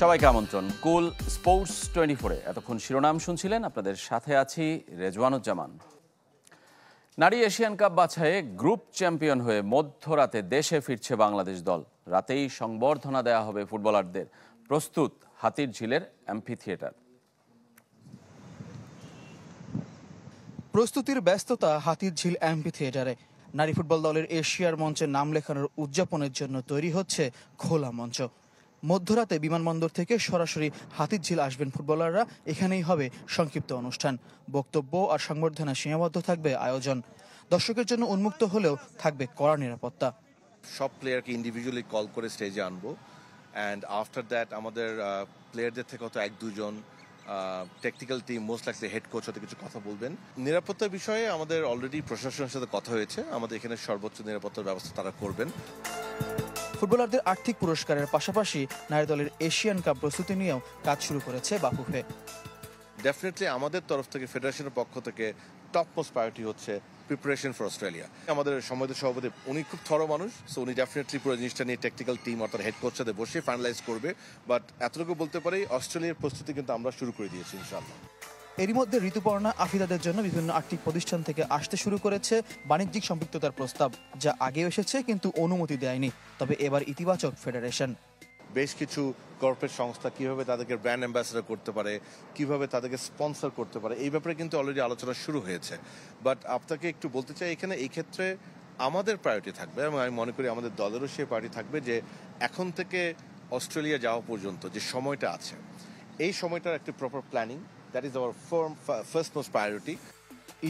সবাইকে আমন্ত্রণ কুল স্পোর্টস 24-এ। এতক্ষণ শিরোনাম শুনছিলেন, আপনাদের সাথে আছি রেজওয়ানুজ্জামান। নারী এশিয়ান কাপ বাছাইয়ে গ্রুপ চ্যাম্পিয়ন হয়ে মধ্যরাতে দেশে ফিরছে বাংলাদেশ দল। রাতেই সংবর্ধনা দেওয়া হবে ফুটবলারদের। প্রস্তুত হাতিরঝিলের অ্যাম্ফি থিয়েটার। প্রস্তুতির ব্যস্ততা হাতিরঝিল অ্যাম্ফি থিয়েটারে। নারী ফুটবল দলের এশিয়ার মঞ্চে নাম লেখানোর উদযাপনের জন্য তৈরি হচ্ছে খোলা মঞ্চ। মধ্যরাতে বিমানবন্দর থেকে সরাসরি হাতিরঝিল আসবেন ফুটবলাররা। এখানেই হবে সংক্ষিপ্ত অনুষ্ঠান, বক্তব্য আর সংবর্ধনা সীমাবদ্ধ থাকবে আয়োজন। দর্শকের জন্য উন্মুক্ত হলেও থাকবে কড়া নিরাপত্তা। সব প্লেয়ারকে ইন্ডিভিজুয়ালি কল করে স্টেজে আনবো, অ্যান্ড আফটার দ্যাট আমাদের প্লেয়ারদের থেকে হয়তো 1-2 জন technical team, most likely head coach হতে কিছু কথা বলবেন। নিরাপত্তার বিষয়ে আমাদের অলরেডি প্রশাসনের সাথে কথা হয়েছে, আমাদের এখানে সর্বোচ্চ নিরাপত্তার ব্যবস্থা তারা করবেন। ফুটবলারদের আর্থিক পুরস্কারের পাশাপাশি নারী দলের এশিয়ান কাপ প্রস্তুতি নিয়েও কাজ শুরু করেছে বাফুফে। ডেফিনেটলি আমাদের তরফ থেকে, ফেডারেশনের পক্ষ থেকে টপ মোস্ট প্রায়োরিটি হচ্ছে প্রিপারেশন ফর অস্ট্রেলিয়া। আমাদের সম্মানিত সভাপতি উনি খুব থরো মানুষ, সো উনি ডেফিনেটলি পুরো জিনিসটা নিয়ে টেকনিক্যাল টিম অর্থাৎ হেড কোচের সাথে বসে ফাইনালাইজ করবে। বাট এতটুকু বলতে পারি, অস্ট্রেলিয়ার প্রস্তুতি কিন্তু আমরা শুরু করে দিয়েছি ইনশাআল্লাহ। এরই মধ্যে ঋতুপর্ণা আফিদাদের জন্য বিভিন্ন আর্থিক প্রতিষ্ঠান থেকে আসতে শুরু করেছে বাণিজ্যিক সম্পৃক্ততার প্রস্তাব, যা আগেও এসেছে কিন্তু অনুমতি দেয়নি। তবে এবার ইতিবাচক ফেডারেশন। বেশ কিছু কর্পোরেট সংস্থা কিভাবে তাদেরকে ব্র্যান্ড অ্যাম্বাসেডর করতে পারে, কিভাবে তাদেরকে স্পন্সর করতে পারে, এই ব্যাপারে কিন্তু অলরেডি আলোচনা শুরু হয়েছে। বাট আপনাকে একটু বলতে চাই, এখানে এই ক্ষেত্রে আমাদের প্রায়োরিটি থাকবে, এবং আমি মনে করি আমাদের দলেরও সেই প্রায়োরিটি থাকবে যে এখন থেকে অস্ট্রেলিয়া যাওয়া পর্যন্ত যে সময়টা আছে, এই সময়টার একটা proper planning, that is our first most priority.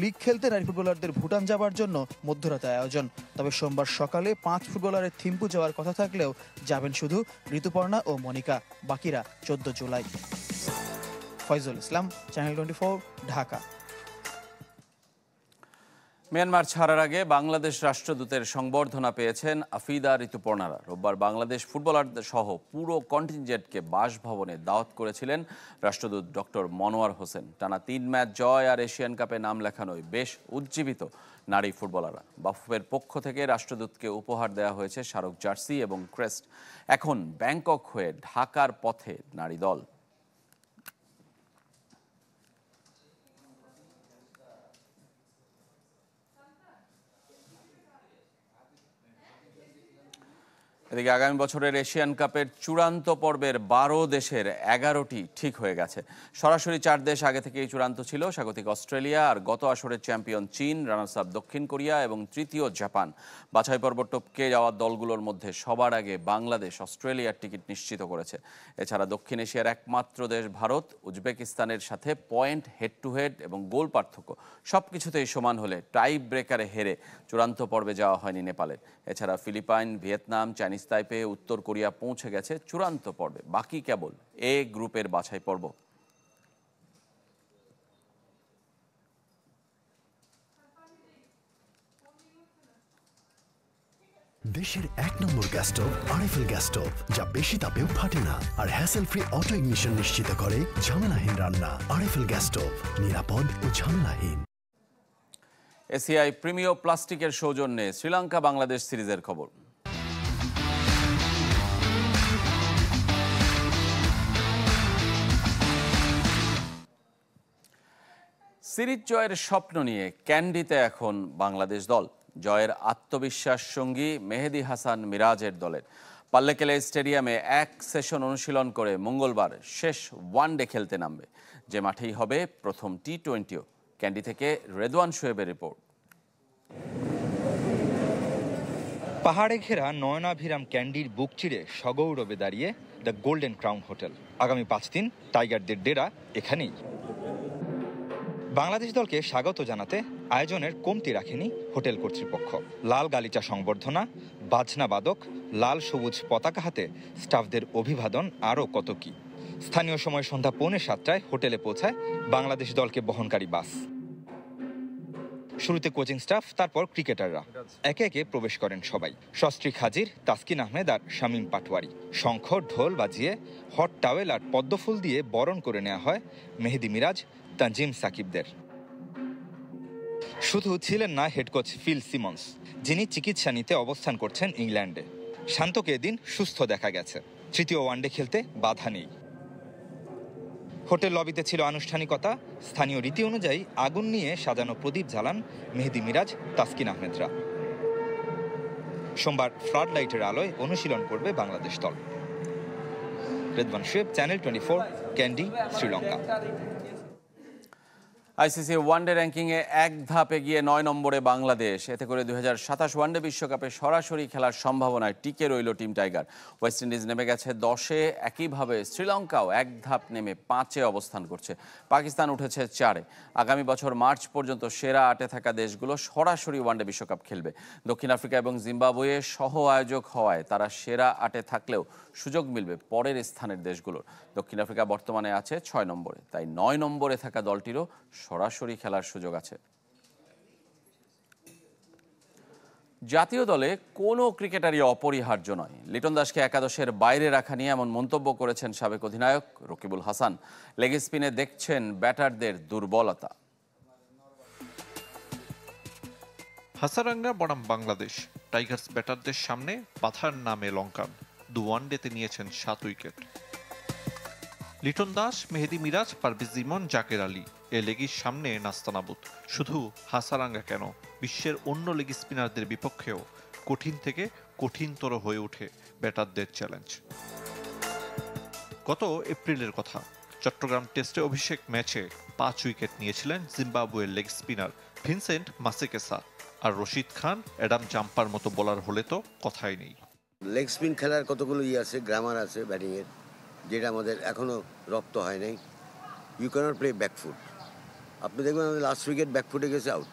League খেলতে নারী ফুটবলারদের ভুটান যাবার জন্য মধ্যরাতে আয়োজন। তবে সোমবার সকালে 5 ফুটবলারের থিম্পু যাওয়ার কথা থাকলেও যাবেন শুধু ঋতুপর্ণা ও মনিকা, বাকিরা 14 জুলাই। ফয়জুল ইসলাম, চ্যানেল 24, ঢাকা। মিয়ানমার ছাড়ার আগে বাংলাদেশ রাষ্ট্রদূতের সংবর্ধনা পেয়েছেন আফিদা, ঋতুপর্ণারা। রোববার বাংলাদেশ ফুটবলারদের সহ পুরো কন্টিনজেন্টকে বাসভবনে দাওয়াত করেছিলেন রাষ্ট্রদূত ডক্টর মনোয়ার হোসেন। টানা 3 ম্যাচ জয় আর এশিয়ান কাপে নাম লেখানোয় বেশ উজ্জীবিত নারী ফুটবলাররা। বাফুফের পক্ষ থেকে রাষ্ট্রদূতকে উপহার দেওয়া হয়েছে স্মারক জার্সি এবং ক্রেস্ট। এখন ব্যাংকক হয়ে ঢাকার পথে নারী দল। এদিকে আগামী বছরের এশিয়ান কাপের চূড়ান্ত পর্বের 12 দেশের 11টি ঠিক হয়ে গেছে। সরাসরি 4 দেশ আগে থেকেই চূড়ান্ত ছিল, স্বাগতিক অস্ট্রেলিয়া আর গত আসরের চ্যাম্পিয়ন চীন, রানার্স আপ দক্ষিণ কোরিয়া এবং তৃতীয় জাপান। বাছাই পর্ব টপকে যাওয়া দলগুলোর মধ্যে সবার আগে বাংলাদেশ অস্ট্রেলিয়ার টিকিট নিশ্চিত করেছে। এছাড়া দক্ষিণ এশিয়ার একমাত্র দেশ ভারত উজবেকিস্তানের সাথে পয়েন্ট, হেড টু হেড এবং গোল পার্থক্য সবকিছুতেই সমান হলে টাই ব্রেকারে হেরে চূড়ান্ত পর্বে যাওয়া হয়নি নেপালের। এছাড়া ফিলিপাইন, ভিয়েতনাম, চাইনিজ তাইপে, উত্তর কোরিয়া পৌঁছে গেছে চূড়ান্ত পর্বে। বাকি কেবল এ গ্রুপের বাছাই পর্ব। দেশের 1 নম্বর gas stove RFL gas stove, যা বেশি তাপেও ফাটে না আর হ্যাসেল ফ্রি অটো ইগনিশন নিশ্চিত করে ঝামেলাহীন রান্না। আরএফএল গ্যাস স্টোভ, নিরাপদ ও ঝামেলাহীন। এসিআই প্রিমিয় প্লাস্টিকের সৌজন্যে শ্রীলঙ্কা বাংলাদেশ সিরিজের খবর। সিরিজ জয়ের স্বপ্ন নিয়ে ক্যান্ডিতে এখন বাংলাদেশ দল। জয়ের আত্মবিশ্বাস সঙ্গী মেহেদী হাসান মিরাজের দলের। পাল্লেকেলে স্টেডিয়ামে 1 সেশন অনুশীলন করে মঙ্গলবার শেষ ওয়ানডে খেলতে নামবে, যে মাঠেই হবে প্রথম টি20ও। ক্যান্ডি থেকে রেদওয়ান শোয়েবের রিপোর্ট। পাহাড়ে ঘেরা নয়নাভিরাম ক্যান্ডির বুক চিরে সগৌরবে দাঁড়িয়ে দ্য গোল্ডেন ক্রাউন হোটেল। আগামী 5 দিন টাইগারদের ডেরা এখানেই। বাংলাদেশ দলকে স্বাগত জানাতে আয়োজনের কমতি রাখেনি হোটেল কর্তৃপক্ষ। লাল গালিচা সংবর্ধনা, বাজনা বাদক, লাল সবুজ পতাকা হাতে স্টাফদের অভিবাদন, আরও কত কি। স্থানীয় সময় সন্ধ্যা 6:45 হোটেলে পৌঁছায় বাংলাদেশ দলকে বহনকারী বাস। শুরুতে কোচিং স্টাফ, তারপর ক্রিকেটাররা একে একে প্রবেশ করেন সবাই। সস্ত্রীক হাজির তাসকিন আহমেদ আর শামীম পাটোয়ারি। শঙ্খ, ঢোল বাজিয়ে হট টাওয়েল আর পদ্মফুল দিয়ে বরণ করে নেওয়া হয় মেহেদী মিরাজ, তানজিম সাকিবদের। শুধু ছিলেন না হেড কোচ ফিল সিমন্স, যিনি চিকিৎসা নিতে অবস্থান করছেন ইংল্যান্ডে। শান্তকে এদিন সুস্থ দেখা গেছে। তৃতীয় ওয়ানডে খেলতে বাধা নেই। হোটেল লবিতে ছিল আনুষ্ঠানিকতা। স্থানীয় রীতি অনুযায়ী আগুন নিয়ে সাজানো প্রদীপ জ্বালান মেহেদী মিরাজ, তাসকিন আহমেদরা। সোমবার ফ্লাড লাইটের আলোয় অনুশীলন করবে বাংলাদেশ দল। Redwan Shuaib, channel 24, Kandy, Sri Lanka. ICC one day র্যাঙ্কিংয়ে এক ধাপ এগিয়ে 9 নম্বরে বাংলাদেশ। এতে করে 2027 ওয়ানডে বিশ্বকাপে সরাসরি খেলার সম্ভাবনায় টিকে রইল টিম টাইগার। ওয়েস্ট ইন্ডিজ নেমে গেছে 10-এ, একইভাবে শ্রীলঙ্কাও এক ধাপ নেমে 5-এ অবস্থান করছে। পাকিস্তান উঠেছে 4-এ। আগামী বছর মার্চ পর্যন্ত সেরা 8-এ থাকা দেশগুলো সরাসরি ওয়ানডে বিশ্বকাপ খেলবে। দক্ষিণ আফ্রিকা এবং জিম্বাবুয়ে সহ আয়োজক হওয়ায় তারা সেরা 8-এ থাকলেও সুযোগ মিলবে পরের স্থানের দেশগুলোর। দক্ষিণ আফ্রিকা বর্তমানে আছে 6 নম্বরে, তাই 9 নম্বরে থাকা দলটিরও সরাসরি খেলার সুযোগ আছে। জাতীয় দলে কোনো ক্রিকেটারই অপরিহার্য নয়। লিটন দাসকে একাদশের বাইরে রাখা নিয়ে এমন মন্তব্য করেছেন সাবেক অধিনায়ক রকিবুল হাসান। লেগ স্পিনে দেখছেন ব্যাটারদের দুর্বলতা। হাসারাঙ্গা বনাম বাংলাদেশ, টাইগার্স ব্যাটারদের সামনে পাথার নামে লঙ্কান। 2 ওয়ানডেতে নিয়েছেন 7 উইকেট। লিটন দাস, মেহেদী মিরাজ, পারভেজ ইমন, জাকের আলী এ লেগির সামনে নাস্তানাবুদ। শুধু হাসারাঙ্গা কেন, বিশ্বের অন্য লেগ স্পিনারদের বিপক্ষেও কঠিন থেকে কঠিনতর হয়ে ওঠে ব্যাটারদের চ্যালেঞ্জ। গত এপ্রিলের কথা, চট্টগ্রাম টেস্টে অভিষেক ম্যাচে 5 উইকেট নিয়েছিলেন জিম্বাবুয়ের লেগ স্পিনার ভিনসেন্ট মাসেকেসা। আর রশিদ খান, অ্যাডাম জাম্পার মতো বোলার হলে তো কথাই নেই। লেগ স্পিন খেলার কতগুলো আছে, গ্রামার আছে ব্যাটিংয়ের, যেটা আমাদের এখনও রপ্ত হয় নাই। You can't play back foot. আপনি দেখবেন আমাদের লাস্ট উইকেট ব্যাকফুটে গেছে, আউট।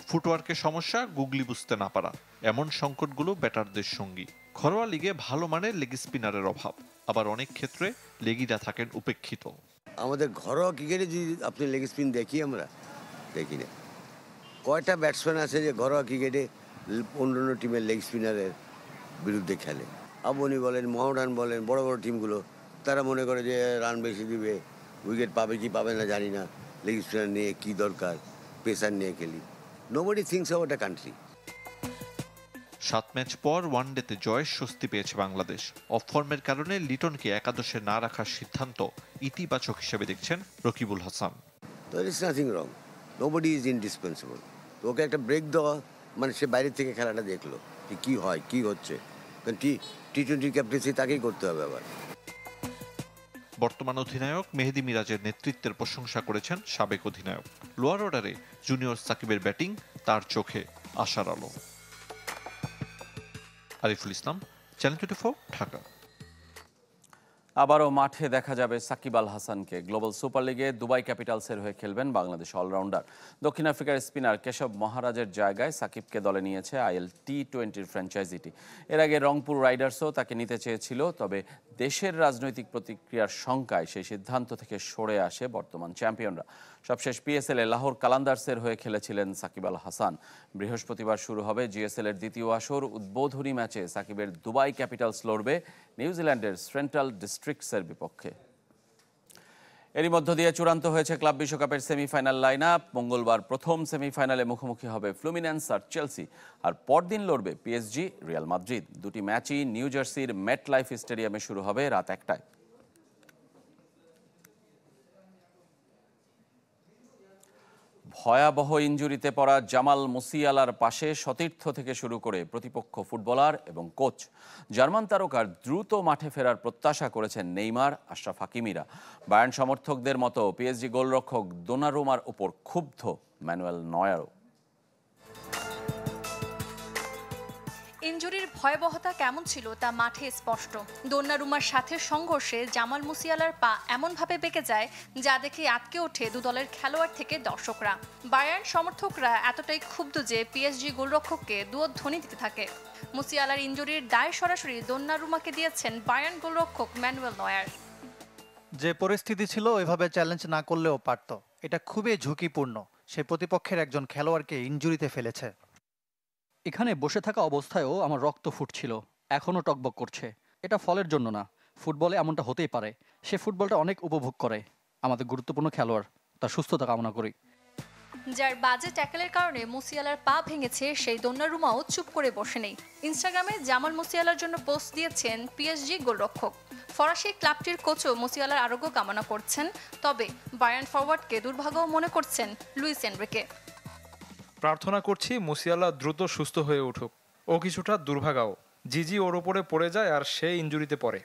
ফুটওয়ার্কের সমস্যা, গুগলি বুঝতে না পারা, এমন সংকটগুলো ব্যাটারদের সঙ্গী। ঘরোয়া লিগে ভালো মানের লেগ স্পিনারের অভাব, আবার অনেক ক্ষেত্রে লেগিরা থাকেন উপেক্ষিত। আমাদের ঘরোয়া ক্রিকেটে যদি আপনি লেগ স্পিন দেখি, আমরা দেখি না। কয়টা ব্যাটসম্যান আছে যে ঘরোয়া ক্রিকেটে অন্য টিমের লেগ স্পিনারের বিরুদ্ধে খেলে? আবনি বলেন, মোহামেডান বলেন, বড় বড় টিমগুলো, তারা মনে করে যে রান বেশি দিবে, উইকেট পাবে কি পাবে না জানি না, লেগ স্পিনার নিয়ে কী দরকার, পেসার নিয়ে খেলি। Nobody thinks about a country. 7 match পর ওয়ানডেতে জয়ের স্বস্তি পেয়েছে বাংলাদেশ। অফ ফর্মের কারণে লিটনকে একাদশে না রাখার সিদ্ধান্ত ইতিবাচক হিসেবে দেখছেন Rakibul Hasan. There is nothing wrong. Nobody is indispensable. তো ওকে একটা ব্রেক দেওয়া মানে সে বাইরে থেকে খেলাটা দেখলো যে কী হয়, কী হচ্ছে। কারণ টি-20 ক্যাপ্টেন্সি তাকেই করতে হবে আবার। বর্তমান অধিনায়ক মেহেদী মিরাজের নেতৃত্বের প্রশংসা করেছেন সাবেক অধিনায়ক। লোয়ার অর্ডারে জুনিয়র সাকিবের ব্যাটিং তার চোখে আশার আলো। আরিফুল ইসলাম, চ্যানেল 24, ঢাকা। আবারও মাঠে দেখা যাবে সাকিব আল হাসানকে। গ্লোবাল সুপার লিগে দুবাই ক্যাপিটালসের হয়ে খেলবেন বাংলাদেশ অলরাউন্ডার। দক্ষিণ আফ্রিকার স্পিনার কেশব মহারাজের জায়গায় সাকিবকে দলে নিয়েছে আইএল টি-20 ফ্র্যাঞ্চাইজিটি। এর আগে রংপুর রাইডার্সও তাকে নিতে চেয়েছিল, তবে দেশের রাজনৈতিক প্রতিক্রিয়ার শঙ্কায় সেই সিদ্ধান্ত থেকে সরে আসে বর্তমান চ্যাম্পিয়নরা। সবশেষ পিএসএল-এ লাহোর কালান্দার্সের হয়ে খেলেছিলেন সাকিব আল হাসান। বৃহস্পতিবার শুরু হবে জিএসএল-এর দ্বিতীয় আসর। উদ্বোধনী ম্যাচে সাকিবের দুবাই ক্যাপিটালস লড়বে নিউজিল্যান্ডের সেন্ট্রাল ডিস্ট্রিক্টসের বিপক্ষে। এরই মধ্য দিয়ে চূড়ান্ত হয়েছে ক্লাব বিশ্বকাপের সেমিফাইনাল লাইন আপ। মঙ্গলবার প্রথম সেমিফাইনালে মুখোমুখি হবে ফ্লুমিনেন্স আর চেলসি, আর পরদিন লড়বে পিএসজি, রিয়াল মাদ্রিদ। দুটি ম্যাচই নিউ জার্সির মেট লাইফ স্টেডিয়ামে শুরু হবে রাত 1টায়। ভয়াবহ ইনজুরিতে পড়া জামাল মুসিয়ালার পাশে সতীর্থ থেকে শুরু করে প্রতিপক্ষ ফুটবলার এবং কোচ। জার্মান তারকার দ্রুত মাঠে ফেরার প্রত্যাশা করেছেন নেইমার, আশরাফ হাকিমিরা। বায়ার্ন সমর্থকদের মতো পিএসজি গোলরক্ষক দোনারুমার উপর ক্ষুব্ধ ম্যানুয়েল নয়ারও। ইনজুরির ভয়াবহতা কেমন ছিল তা মাঠে স্পষ্ট। দোন্নারুমার সাথে সংঘর্ষে জামাল মুসিয়ালার পা এমনভাবে বেঁকে যায় যা দেখে আটকে ওঠে দু দলের খেলোয়াড় থেকে দর্শকরা। বায়ার্ন সমর্থকরা এতটাই ক্ষুব্ধ যে পিএসজি গোলরক্ষককে দুয়ধ্বনি দিতে থাকে। মুসিয়ালার ইনজুরির দায় সরাসরি দোন্নারুমাকে দিয়েছেন বায়ার্ন গোলরক্ষক ম্যানুয়েল নয়ার। যে পরিস্থিতি ছিল ওইভাবে চ্যালেঞ্জ না করলেও পারত। এটা খুবই ঝুঁকিপূর্ণ। সে প্রতিপক্ষের একজন খেলোয়াড়কে ইনজুরিতে ফেলেছে। এখানে বসে থাকা অবস্থায়ও আমার রক্ত ফুটছিল, এখনও টকবক করছে। এটা ফলের জন্য না, ফুটবলে এমনটা হতেই পারে। সে ফুটবলটা অনেক উপভোগ করে। আমাদের গুরুত্বপূর্ণ খেলোয়াড়, তার সুস্থতা কামনা করি। যার বাজে ট্যাকেলের কারণে মুসিয়ালার পা ভেঙেছে সেই দোন্নারুমাও চুপ করে বসে নেই। ইনস্টাগ্রামে জামাল মুসিয়ালার জন্য পোস্ট দিয়েছেন পিএসজি গোলরক্ষক। ফরাসি ক্লাবটির কোচও মুসিয়ালার আরোগ্য কামনা করছেন, তবে বায়ার্ন ফরওয়ার্ডকে দুর্ভাগ্য মনে করছেন লুইস এনরিকে। প্রার্থনা করছি মুসিয়ালা দ্রুত সুস্থ হয়ে উঠুক। ও কিছুটা দুর্ভাগাও, জিজি ওর উপরে পড়ে যায় আর সে ইনজুরিতে পড়ে।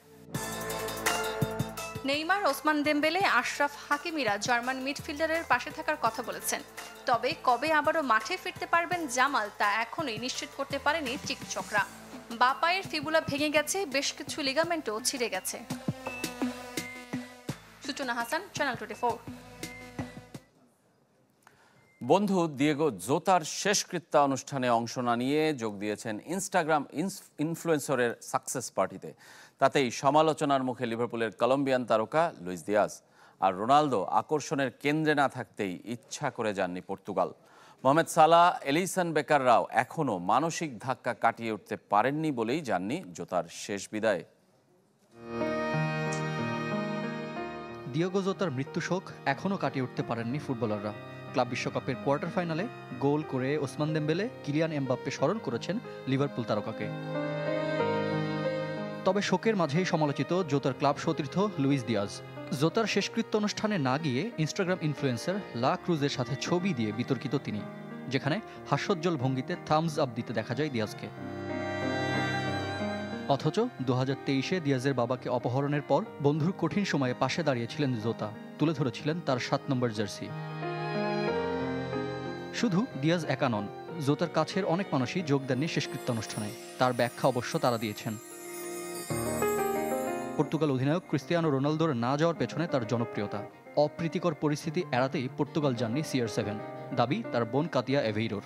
নেইমার, ওসমান দেমবেলে, আশরাফ হাকিমিরা জার্মান মিডফিল্ডারের পাশে থাকার কথা বলেছেন, তবে কবে আবারও মাঠে ফিরতে পারবেন জামাল তা এখনই নিশ্চিত করতে পারেনি চিকিৎসকরা। বা পায়ের ফিবুলা ভেঙে গেছে, বেশ কিছু লিগামেন্টও ছিঁড়ে গেছে। সূচনা হাসান, চ্যানেল 24। বন্ধু দিয়েগো জোতার শেষকৃত্য অনুষ্ঠানে অংশ না নিয়ে যোগ দিয়েছেন ইনস্টাগ্রাম ইনফ্লুয়েন্সারের সাকসেস পার্টিতে। তাতেই সমালোচনার মুখে লিভারপুলের কলম্বিয়ান তারকা লুইস দিয়াজ। আর রোনালদো আকর্ষণের কেন্দ্রে না থাকতেই ইচ্ছা করে যাননি পর্তুগাল। মোহামেদ সালাহ, এলিসন বেকাররাও এখনও মানসিক ধাক্কা কাটিয়ে উঠতে পারেননি বলেই যাননি জোতার শেষ বিদায়। দিয়েগো জোতার মৃত্যু শোক এখনও কাটিয়ে উঠতে পারেননি ফুটবলাররা। ক্লাব বিশ্বকাপের কোয়ার্টার ফাইনালে গোল করে ওসমান দেমবেলে, কিলিয়ান এমবাপ্পে স্মরণ করেছেন লিভারপুল তারকাকে। তবে শোকের মাঝেই সমালোচিত জোতার ক্লাব সতীর্থ লুইস দিয়াজ। জোতার শেষকৃত্য অনুষ্ঠানে না গিয়ে ইনস্টাগ্রাম ইনফ্লুয়েন্সার লা ক্রুজের সাথে ছবি দিয়ে বিতর্কিত তিনি, যেখানে হাস্যোজ্জ্বল ভঙ্গিতে থামস আপ দিতে দেখা যায় দিয়াজকে। অথচ 2023-এ দিয়াজের বাবাকে অপহরণের পর বন্ধুর কঠিন সময়ে পাশে দাঁড়িয়েছিলেন জোতা, তুলে ধরেছিলেন তার 7 নম্বর জার্সি। শুধু দিয়াজ একা নন, জোতার কাছের অনেক মানুষই যোগ দেননি শেষকৃত্য অনুষ্ঠানে। তার ব্যাখ্যা অবশ্য তারা দিয়েছেন। পর্তুগাল অধিনায়ক ক্রিস্টিয়ানো রোনালদোর না যাওয়ার পেছনে তার জনপ্রিয়তা। অপ্রীতিকর পরিস্থিতি এড়াতেই পর্তুগাল যাননি CR7, দাবি তার বোন কাতিয়া এভেইরোর।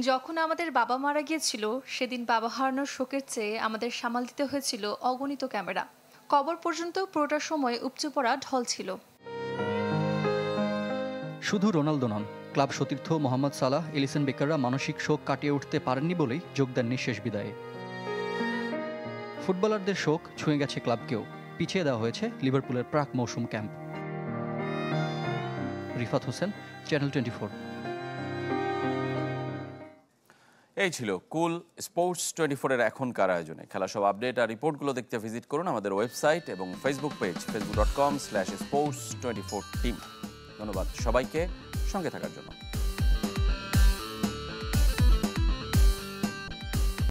যখন আমাদের বাবা মারা গিয়েছিল সেদিন বাবা হারানোর শোকের চেয়ে আমাদের সামাল দিতে হয়েছিল অগণিত ক্যামেরা। কবর পর্যন্ত পুরোটা সময় উপচে পড়া ঢল ছিল। শুধু রোনালদো নন, ক্লাব সতীর্থ মোহাম্মদ সালাহ, এলিসন বেকাররা মানসিক শোক কাটিয়ে উঠতে পারেননি বলেই যোগ দেননি শেষ বিদায়ে। ফুটবলারদের শোক ছুঁয়ে গেছে ক্লাবকেও, পিছিয়ে দেওয়া হয়েছে লিভারপুলের প্রাক মৌসুম ক্যাম্প। রিফাত হোসেন, চ্যানেল 24। এই ছিল কুল স্পোর্টস 24-এর এখনকার আয়োজনে। খেলা সব আপডেট আর রিপোর্টগুলো দেখতে ভিজিট করুন আমাদের ওয়েবসাইট এবং ফেসবুক পেজ facebook.com/sports24team। ধন্যবাদ সবাইকে সঙ্গে থাকার জন্য।